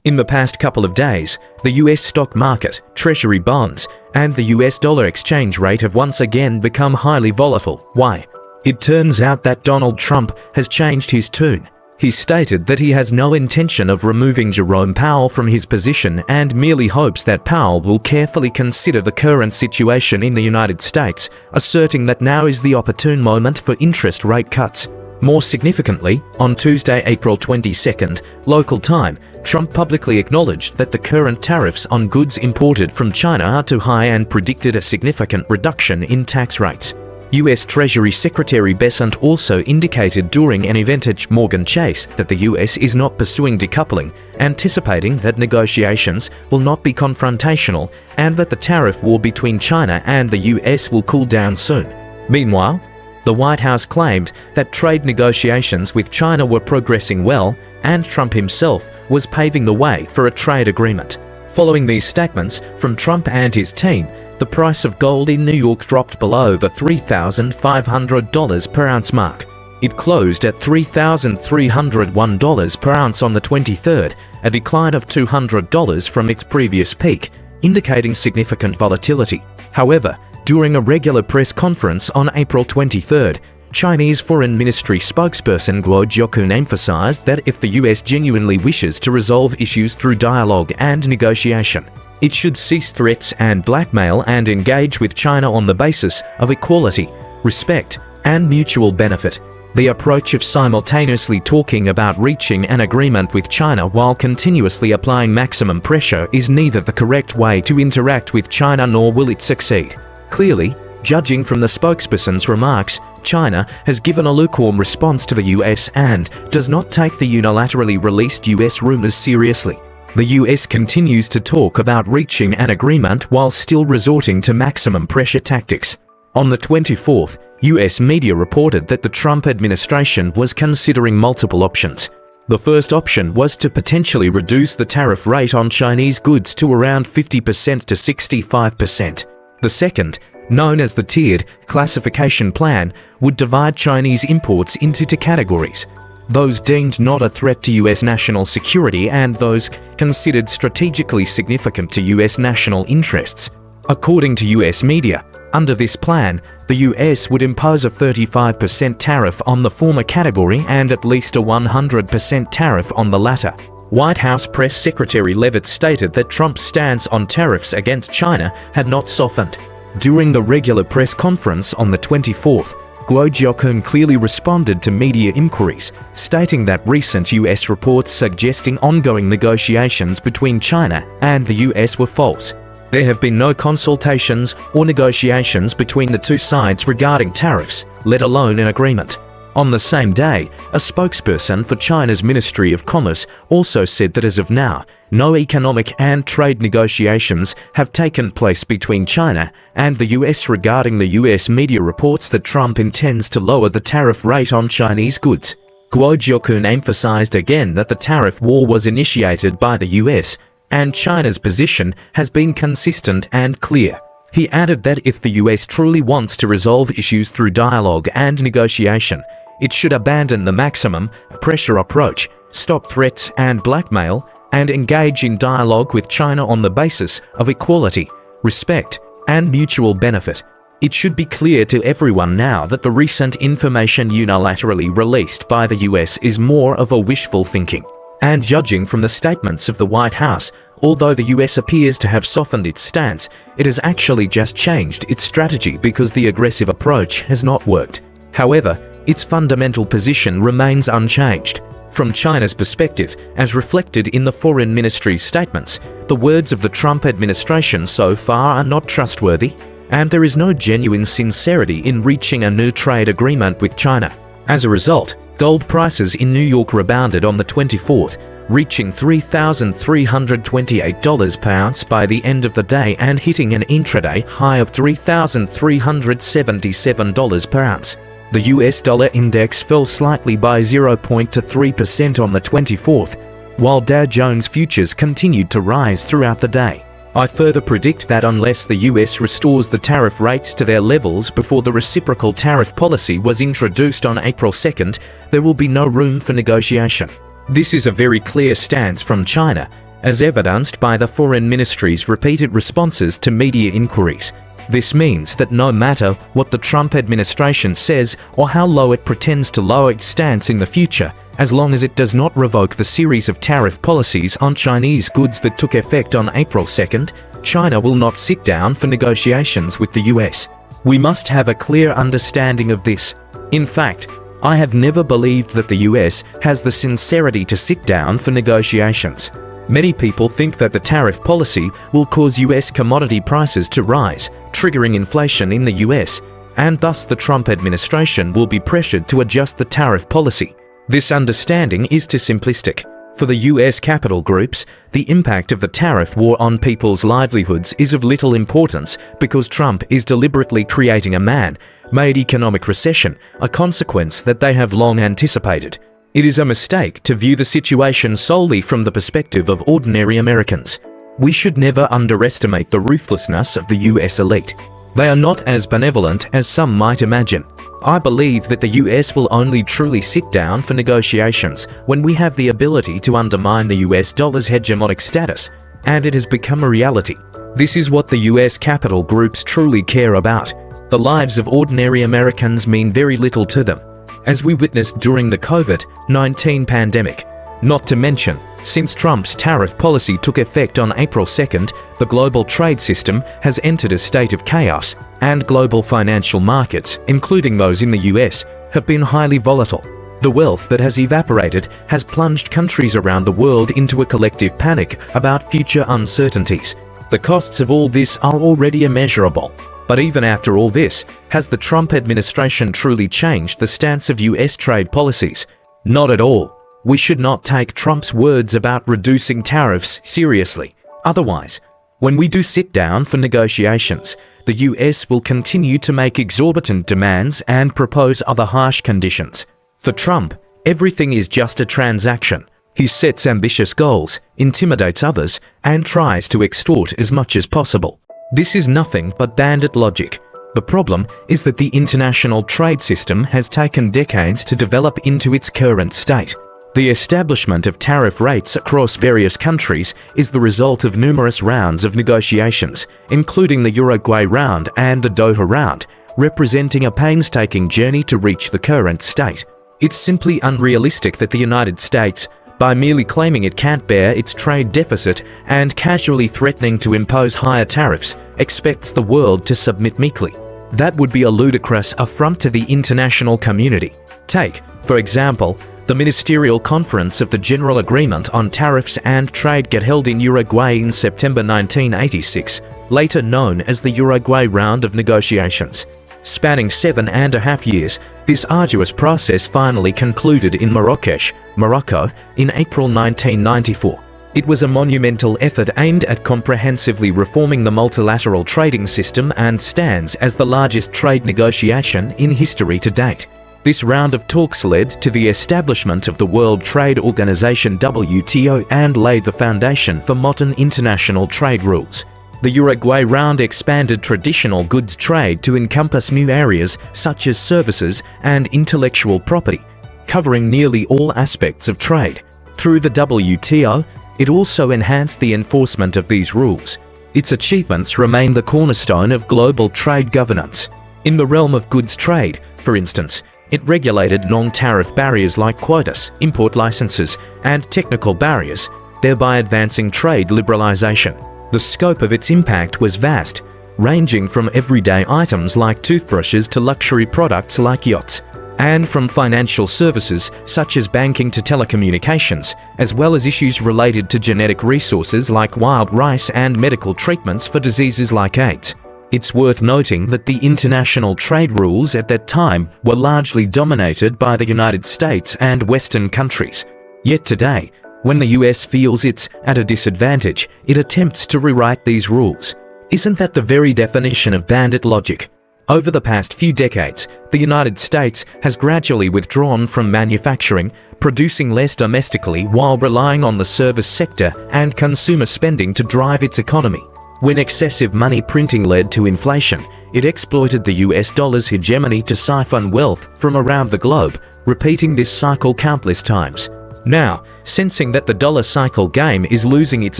In the past couple of days, the US stock market, treasury bonds, and the US dollar exchange rate have once again become highly volatile. Why? It turns out that Donald Trump has changed his tune. He stated that he has no intention of removing Jerome Powell from his position and merely hopes that Powell will carefully consider the current situation in the United States, asserting that now is the opportune moment for interest rate cuts. More significantly, on Tuesday, April 22nd, local time, Trump publicly acknowledged that the current tariffs on goods imported from China are too high and predicted a significant reduction in tax rates. US Treasury Secretary Bessent also indicated during an event at Morgan Chase that the US is not pursuing decoupling, anticipating that negotiations will not be confrontational and that the tariff war between China and the US will cool down soon. Meanwhile, the White House claimed that trade negotiations with China were progressing well and Trump himself was paving the way for a trade agreement. Following these statements from Trump and his team, the price of gold in New York dropped below the $3,500 per ounce mark. It closed at $3,301 per ounce on the 23rd, a decline of $200 from its previous peak, indicating significant volatility. However, during a regular press conference on April 23rd, Chinese Foreign Ministry spokesperson Guo Jiakun emphasized that if the US genuinely wishes to resolve issues through dialogue and negotiation, it should cease threats and blackmail and engage with China on the basis of equality, respect, and mutual benefit. The approach of simultaneously talking about reaching an agreement with China while continuously applying maximum pressure is neither the correct way to interact with China nor will it succeed. Clearly, judging from the spokesperson's remarks, China has given a lukewarm response to the US and does not take the unilaterally released US rumors seriously. The US continues to talk about reaching an agreement while still resorting to maximum pressure tactics. On the 24th, US media reported that the Trump administration was considering multiple options. The first option was to potentially reduce the tariff rate on Chinese goods to around 50% to 65%. The second, known as the tiered classification plan, would divide Chinese imports into two categories: those deemed not a threat to US national security and those considered strategically significant to US national interests. According to US media, under this plan, the US would impose a 35% tariff on the former category and at least a 100% tariff on the latter. White House Press Secretary Leavitt stated that Trump's stance on tariffs against China had not softened. During the regular press conference on the 24th, Guo Jiakun clearly responded to media inquiries, stating that recent US reports suggesting ongoing negotiations between China and the US were false. There have been no consultations or negotiations between the two sides regarding tariffs, let alone an agreement. On the same day, a spokesperson for China's Ministry of Commerce also said that as of now, no economic and trade negotiations have taken place between China and the US regarding the US media reports that Trump intends to lower the tariff rate on Chinese goods. Guo Jiakun emphasized again that the tariff war was initiated by the US, and China's position has been consistent and clear. He added that if the US truly wants to resolve issues through dialogue and negotiation, it should abandon the maximum pressure approach, stop threats and blackmail, and engage in dialogue with China on the basis of equality, respect, and mutual benefit. It should be clear to everyone now that the recent information unilaterally released by the US is more of a wishful thinking. And judging from the statements of the White House, although the US appears to have softened its stance, it has actually just changed its strategy because the aggressive approach has not worked. However, its fundamental position remains unchanged. From China's perspective, as reflected in the Foreign Ministry's statements, the words of the Trump administration so far are not trustworthy, and there is no genuine sincerity in reaching a new trade agreement with China. As a result, gold prices in New York rebounded on the 24th, reaching $3,328 per ounce by the end of the day and hitting an intraday high of $3,377 per ounce. The US dollar index fell slightly by 0.3% on the 24th, while Dow Jones futures continued to rise throughout the day. I further predict that unless the US restores the tariff rates to their levels before the reciprocal tariff policy was introduced on April 2nd, there will be no room for negotiation. This is a very clear stance from China, as evidenced by the foreign ministry's repeated responses to media inquiries. This means that no matter what the Trump administration says or how low it pretends to lower its stance in the future, as long as it does not revoke the series of tariff policies on Chinese goods that took effect on April 2nd, China will not sit down for negotiations with the US. We must have a clear understanding of this. In fact, I have never believed that the US has the sincerity to sit down for negotiations. Many people think that the tariff policy will cause US commodity prices to rise, triggering inflation in the US, and thus the Trump administration will be pressured to adjust the tariff policy. This understanding is too simplistic. For the US capital groups, the impact of the tariff war on people's livelihoods is of little importance because Trump is deliberately creating a man-made economic recession, a consequence that they have long anticipated. It is a mistake to view the situation solely from the perspective of ordinary Americans. We should never underestimate the ruthlessness of the US elite. They are not as benevolent as some might imagine. I believe that the US will only truly sit down for negotiations when we have the ability to undermine the US dollar's hegemonic status, and it has become a reality. This is what the US capital groups truly care about. The lives of ordinary Americans mean very little to them, as we witnessed during the COVID-19 pandemic. Not to mention, since Trump's tariff policy took effect on April 2nd, the global trade system has entered a state of chaos, and global financial markets, including those in the US, have been highly volatile. The wealth that has evaporated has plunged countries around the world into a collective panic about future uncertainties. The costs of all this are already immeasurable. But even after all this, has the Trump administration truly changed the stance of US trade policies? Not at all. We should not take Trump's words about reducing tariffs seriously. Otherwise, when we do sit down for negotiations, the US will continue to make exorbitant demands and propose other harsh conditions. For Trump, everything is just a transaction. He sets ambitious goals, intimidates others, and tries to extort as much as possible. This is nothing but bandit logic. The problem is that the international trade system has taken decades to develop into its current state. The establishment of tariff rates across various countries is the result of numerous rounds of negotiations, including the Uruguay round and the Doha round, representing a painstaking journey to reach the current state. It's simply unrealistic that the United States, by merely claiming it can't bear its trade deficit and casually threatening to impose higher tariffs, expects the world to submit meekly. That would be a ludicrous affront to the international community. Take, for example, the Ministerial Conference of the General Agreement on Tariffs and Trade held in Uruguay in September 1986, later known as the Uruguay Round of Negotiations. Spanning 7.5 years, this arduous process finally concluded in Marrakesh, Morocco, in April 1994. It was a monumental effort aimed at comprehensively reforming the multilateral trading system and stands as the largest trade negotiation in history to date. This round of talks led to the establishment of the World Trade Organization (WTO) and laid the foundation for modern international trade rules. The Uruguay round expanded traditional goods trade to encompass new areas such as services and intellectual property, covering nearly all aspects of trade. Through the WTO, it also enhanced the enforcement of these rules. Its achievements remain the cornerstone of global trade governance. In the realm of goods trade, for instance, it regulated non-tariff barriers like quotas, import licenses, and technical barriers, thereby advancing trade liberalization. The scope of its impact was vast, ranging from everyday items like toothbrushes to luxury products like yachts, and from financial services such as banking to telecommunications, as well as issues related to genetic resources like wild rice and medical treatments for diseases like AIDS. It's worth noting that the international trade rules at that time were largely dominated by the United States and Western countries. Yet today, when the US feels it's at a disadvantage, it attempts to rewrite these rules. Isn't that the very definition of bandit logic? Over the past few decades, the United States has gradually withdrawn from manufacturing, producing less domestically while relying on the service sector and consumer spending to drive its economy. When excessive money printing led to inflation, it exploited the US dollar's hegemony to siphon wealth from around the globe, repeating this cycle countless times. Now, sensing that the dollar cycle game is losing its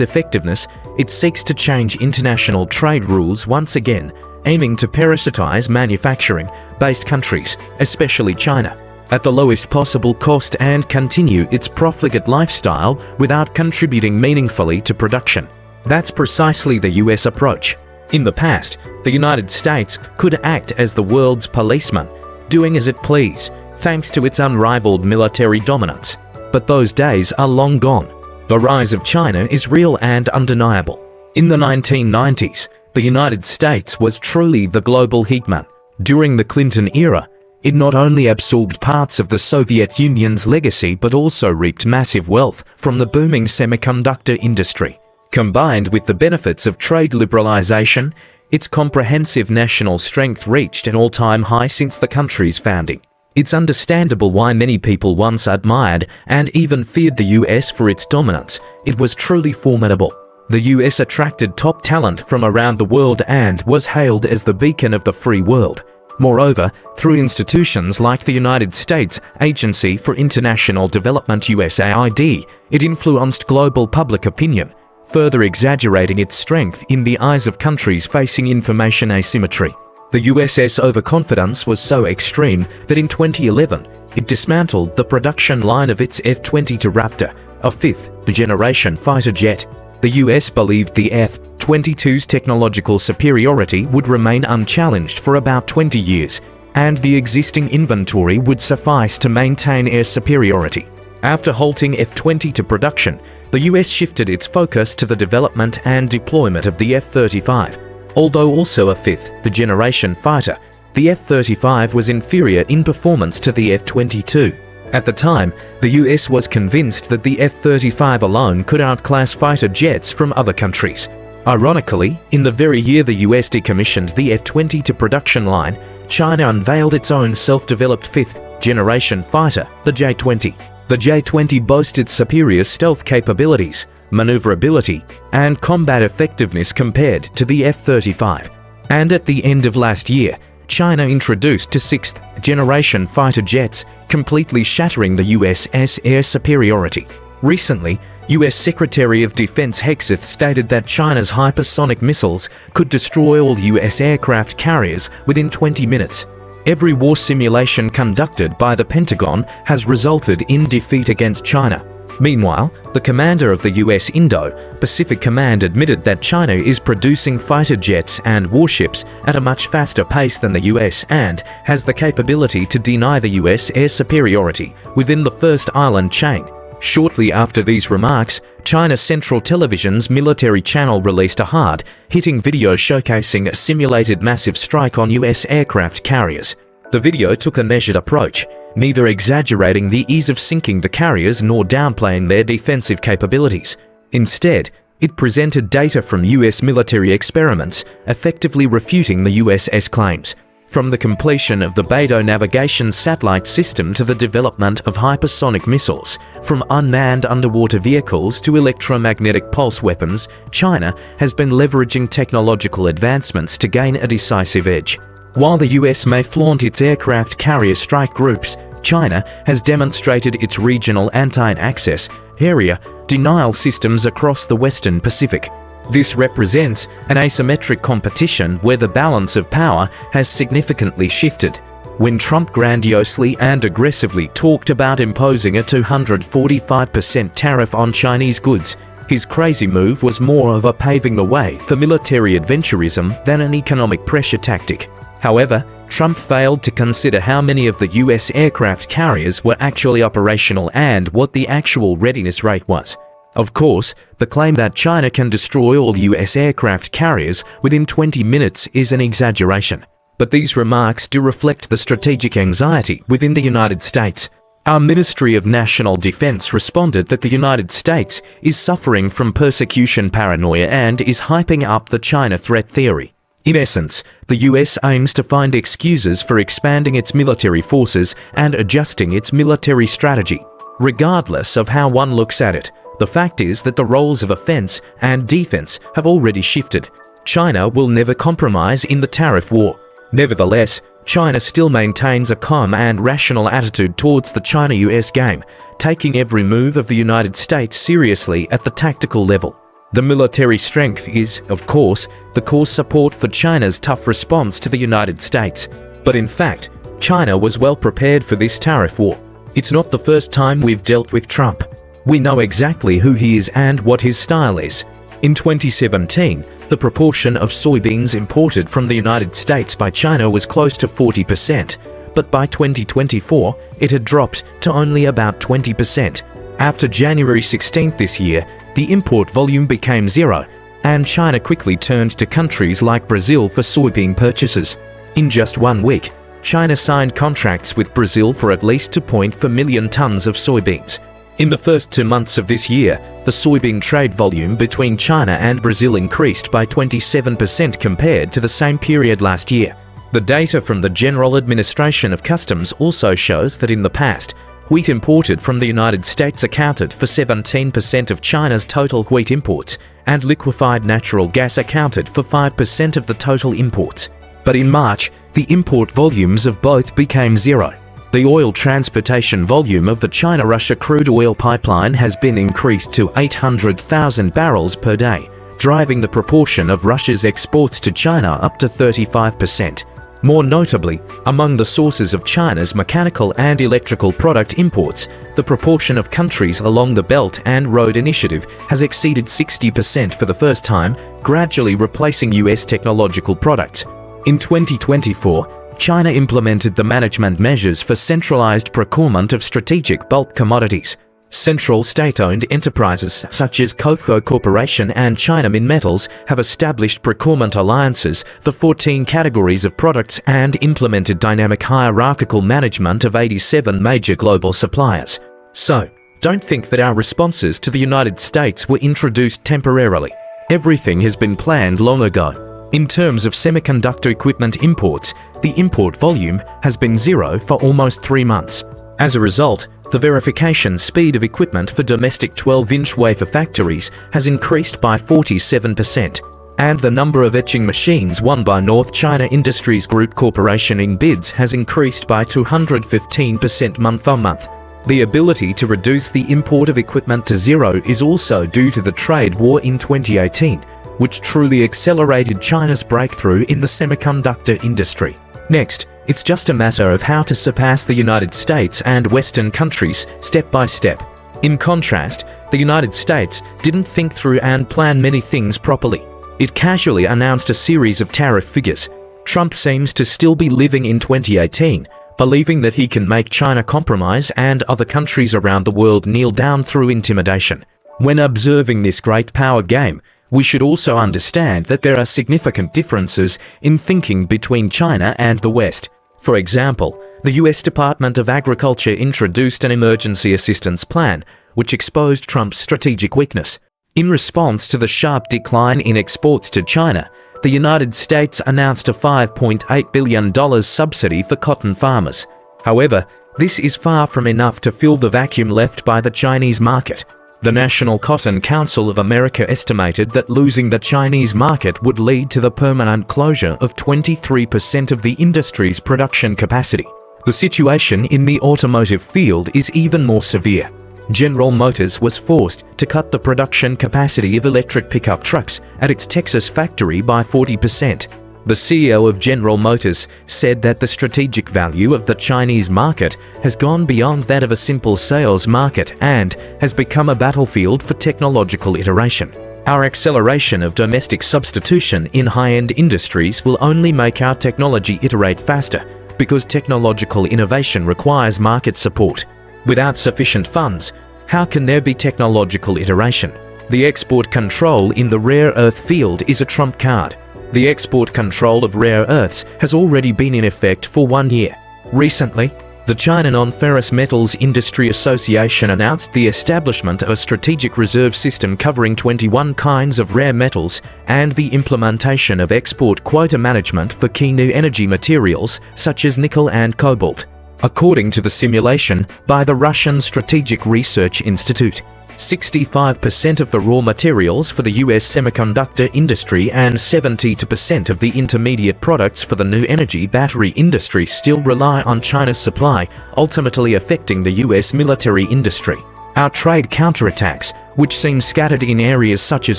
effectiveness, it seeks to change international trade rules once again, aiming to parasitize manufacturing-based countries, especially China, at the lowest possible cost and continue its profligate lifestyle without contributing meaningfully to production. That's precisely the US approach. In the past, the United States could act as the world's policeman, doing as it pleased, thanks to its unrivaled military dominance. But those days are long gone. The rise of China is real and undeniable. In the 1990s, the United States was truly the global hegemon. During the Clinton era, it not only absorbed parts of the Soviet Union's legacy but also reaped massive wealth from the booming semiconductor industry. Combined with the benefits of trade liberalization, its comprehensive national strength reached an all-time high since the country's founding. It's understandable why many people once admired and even feared the US for its dominance. It was truly formidable. The US attracted top talent from around the world and was hailed as the beacon of the free world. Moreover, through institutions like the United States Agency for International Development USAID, it influenced global public opinion, further exaggerating its strength in the eyes of countries facing information asymmetry. The US's overconfidence was so extreme that in 2011, it dismantled the production line of its F-22 Raptor, a fifth-generation fighter jet. The US believed the F-22's technological superiority would remain unchallenged for about 20 years, and the existing inventory would suffice to maintain air superiority. After halting F-22 production, the US shifted its focus to the development and deployment of the F-35. Although also a fifth-generation fighter, the F-35 was inferior in performance to the F-22. At the time, the US was convinced that the F-35 alone could outclass fighter jets from other countries. Ironically, in the very year the US decommissioned the F-22 production line, China unveiled its own self-developed fifth-generation fighter, the J-20. The J-20 boasted superior stealth capabilities, maneuverability, and combat effectiveness compared to the F-35. And at the end of last year, China introduced to sixth-generation fighter jets, completely shattering the US's air superiority. Recently, US Secretary of Defense Hegseth stated that China's hypersonic missiles could destroy all US aircraft carriers within 20 minutes. Every war simulation conducted by the Pentagon has resulted in defeat against China. Meanwhile, the commander of the US Indo-Pacific Command admitted that China is producing fighter jets and warships at a much faster pace than the US and has the capability to deny the US air superiority within the first island chain. Shortly after these remarks, China Central Television's military channel released a hard-hitting video showcasing a simulated massive strike on US aircraft carriers. The video took a measured approach, neither exaggerating the ease of sinking the carriers nor downplaying their defensive capabilities. Instead, it presented data from US military experiments, effectively refuting the US's claims. From the completion of the Beidou navigation satellite system to the development of hypersonic missiles, from unmanned underwater vehicles to electromagnetic pulse weapons, China has been leveraging technological advancements to gain a decisive edge. While the US may flaunt its aircraft carrier strike groups, China has demonstrated its regional anti-access area denial systems across the Western Pacific. This represents an asymmetric competition where the balance of power has significantly shifted. When Trump grandiosely and aggressively talked about imposing a 245% tariff on Chinese goods, his crazy move was more of a paving the way for military adventurism than an economic pressure tactic. However, Trump failed to consider how many of the US aircraft carriers were actually operational and what the actual readiness rate was. Of course, the claim that China can destroy all US aircraft carriers within 20 minutes is an exaggeration. But these remarks do reflect the strategic anxiety within the United States. Our Ministry of National Defense responded that the United States is suffering from persecution paranoia and is hyping up the China threat theory. In essence, the US aims to find excuses for expanding its military forces and adjusting its military strategy. Regardless of how one looks at it, the fact is that the roles of offense and defense have already shifted. China will never compromise in the tariff war. Nevertheless, China still maintains a calm and rational attitude towards the China-US game, taking every move of the United States seriously at the tactical level. The military strength is, of course, the core support for China's tough response to the United States. But in fact, China was well prepared for this tariff war. It's not the first time we've dealt with Trump. We know exactly who he is and what his style is. In 2017, the proportion of soybeans imported from the United States by China was close to 40%, but by 2024, it had dropped to only about 20%. After January 16th this year, the import volume became zero, and China quickly turned to countries like Brazil for soybean purchases. In just 1 week, China signed contracts with Brazil for at least 2.4 million tons of soybeans. In the first 2 months of this year, the soybean trade volume between China and Brazil increased by 27% compared to the same period last year. The data from the General Administration of Customs also shows that in the past, wheat imported from the United States accounted for 17% of China's total wheat imports, and liquefied natural gas accounted for 5% of the total imports. But in March, the import volumes of both became zero. The oil transportation volume of the China-Russia crude oil pipeline has been increased to 800,000 barrels per day, driving the proportion of Russia's exports to China up to 35%. More notably, among the sources of China's mechanical and electrical product imports, the proportion of countries along the Belt and Road Initiative has exceeded 60% for the first time, gradually replacing US technological products. In 2024, China implemented the management measures for centralized procurement of strategic bulk commodities. Central state-owned enterprises such as COFCO Corporation and China Minmetals have established procurement alliances for 14 categories of products and implemented dynamic hierarchical management of 87 major global suppliers. So, don't think that our responses to the United States were introduced temporarily. Everything has been planned long ago. In terms of semiconductor equipment imports, the import volume has been zero for almost 3 months. As a result, the verification speed of equipment for domestic 12-inch wafer factories has increased by 47%, and the number of etching machines won by North China Industries Group Corporation in bids has increased by 215% month-on-month. The ability to reduce the import of equipment to zero is also due to the trade war in 2018, which truly accelerated China's breakthrough in the semiconductor industry. Next, it's just a matter of how to surpass the United States and Western countries step by step. In contrast, the United States didn't think through and plan many things properly. It casually announced a series of tariff figures. Trump seems to still be living in 2018, believing that he can make China compromise and other countries around the world kneel down through intimidation. When observing this great power game, we should also understand that there are significant differences in thinking between China and the West. For example, the US Department of Agriculture introduced an emergency assistance plan, which exposed Trump's strategic weakness. In response to the sharp decline in exports to China, the United States announced a $5.8 billion subsidy for cotton farmers. However, this is far from enough to fill the vacuum left by the Chinese market. The National Cotton Council of America estimated that losing the Chinese market would lead to the permanent closure of 23% of the industry's production capacity. The situation in the automotive field is even more severe. General Motors was forced to cut the production capacity of electric pickup trucks at its Texas factory by 40%. The CEO of General Motors said that the strategic value of the Chinese market has gone beyond that of a simple sales market and has become a battlefield for technological iteration. Our acceleration of domestic substitution in high-end industries will only make our technology iterate faster, because technological innovation requires market support. Without sufficient funds, how can there be technological iteration? The export control in the rare earth field is a trump card. The export control of rare earths has already been in effect for 1 year. Recently, the China Non-Ferrous Metals Industry Association announced the establishment of a strategic reserve system covering 21 kinds of rare metals and the implementation of export quota management for key new energy materials such as nickel and cobalt. According to the simulation by the Russian Strategic Research Institute, 65% of the raw materials for the US semiconductor industry and 72% of the intermediate products for the new energy battery industry still rely on China's supply, ultimately affecting the US military industry. Our trade counterattacks, which seem scattered in areas such as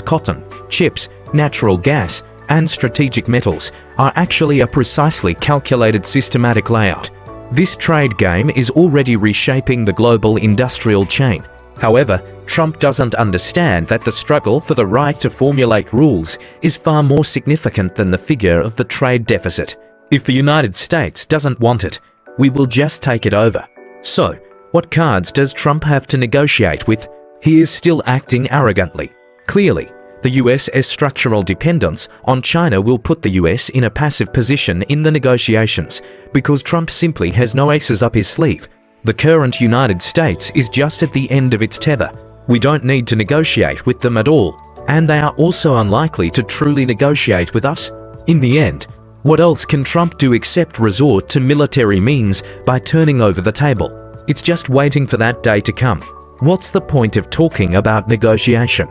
cotton, chips, natural gas, and strategic metals, are actually a precisely calculated systematic layout. This trade game is already reshaping the global industrial chain. However, Trump doesn't understand that the struggle for the right to formulate rules is far more significant than the figure of the trade deficit. If the United States doesn't want it, we will just take it over. So, what cards does Trump have to negotiate with? He is still acting arrogantly. Clearly, the US's structural dependence on China will put the US in a passive position in the negotiations, because Trump simply has no aces up his sleeve. The current United States is just at the end of its tether. We don't need to negotiate with them at all, and they are also unlikely to truly negotiate with us. In the end, what else can Trump do except resort to military means by turning over the table? It's just waiting for that day to come. What's the point of talking about negotiation?